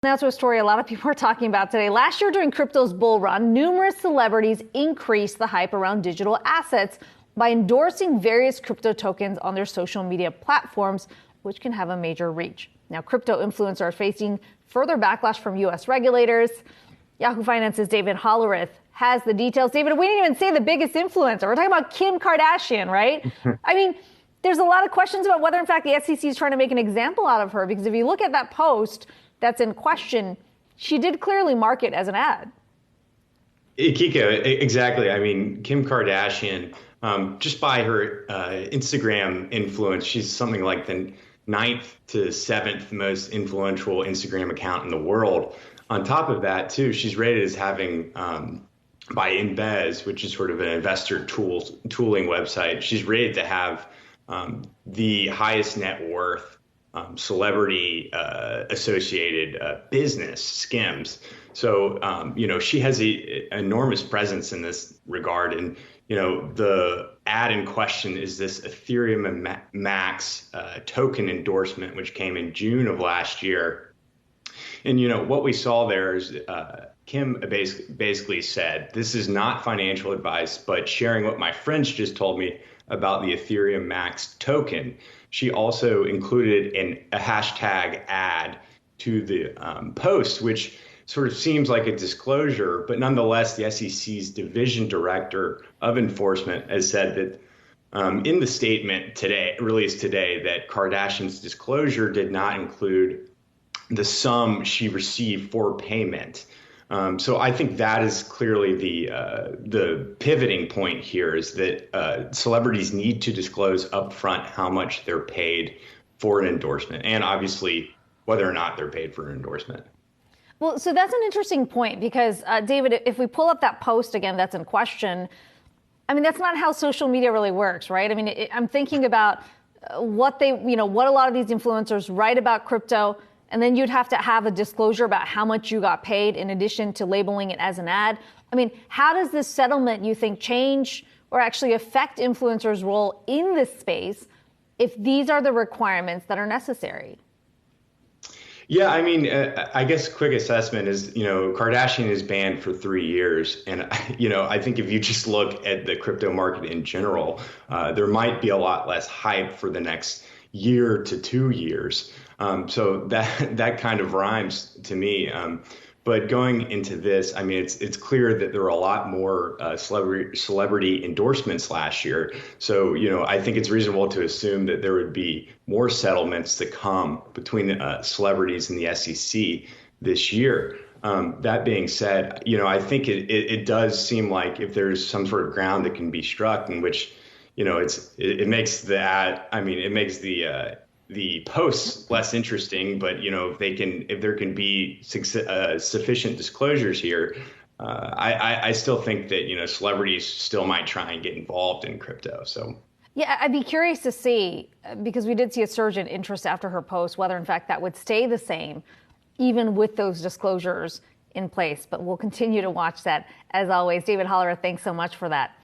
Now to a story a lot of people are talking about today. Last year during crypto's bull run, numerous celebrities increased the hype around digital assets by endorsing various crypto tokens on their social media platforms, which can have a major reach. Now, crypto influencers are facing further backlash from U.S. regulators. Yahoo Finance's David Hollerith has the details. David, we didn't even say the biggest influencer. We're talking about Kim Kardashian, right? I mean, there's a lot of questions about whether, in fact, the SEC is trying to make an example out of her, because if you look at that post that's in question, she did clearly mark it as an ad. Kiko, exactly. I mean, Kim Kardashian, just by her Instagram influence, she's something like the 9th to 7th most influential Instagram account in the world. On top of that, too, she's rated as having, by Embez, which is sort of an investor tooling website, she's rated to have the highest net worth celebrity associated business skims. So, she has an enormous presence in this regard. And, the ad in question is this Ethereum Max token endorsement, which came in June of last year. And, what we saw there is Kim basically said, this is not financial advice, but sharing what my friends just told me about the Ethereum Max token. She also included a hashtag ad to the post, which sort of seems like a disclosure, but nonetheless, the SEC's division director of enforcement has said that in the statement released today, that Kardashian's disclosure did not include the sum she received for payment. So I think that is clearly the pivoting point here, is that celebrities need to disclose upfront how much they're paid for an endorsement, and obviously whether or not they're paid for an endorsement. Well, so that's an interesting point, because David, if we pull up that post again that's in question, I mean, that's not how social media really works, right? I mean, I'm thinking about what what a lot of these influencers write about crypto, and then you'd have to have a disclosure about how much you got paid in addition to labeling it as an ad. I mean, how does this settlement, you think, change or actually affect influencers' role in this space if these are the requirements that are necessary? Yeah, I mean, I guess quick assessment is, Kardashian is banned for 3 years. And, I think if you just look at the crypto market in general, there might be a lot less hype for the next year to 2 years. So that kind of rhymes to me. But going into this, I mean, it's clear that there were a lot more celebrity endorsements last year. So, I think it's reasonable to assume that there would be more settlements to come between celebrities and the SEC this year. That being said, I think it does seem like if there's some sort of ground that can be struck in which, it makes the ad, I mean, it makes the posts less interesting, but if there can be sufficient disclosures here, I still think that celebrities still might try and get involved in crypto. So yeah, I'd be curious to see, because we did see a surge in interest after her post, whether in fact that would stay the same even with those disclosures in place. But we'll continue to watch that. As always, David Hollerith, thanks so much for that.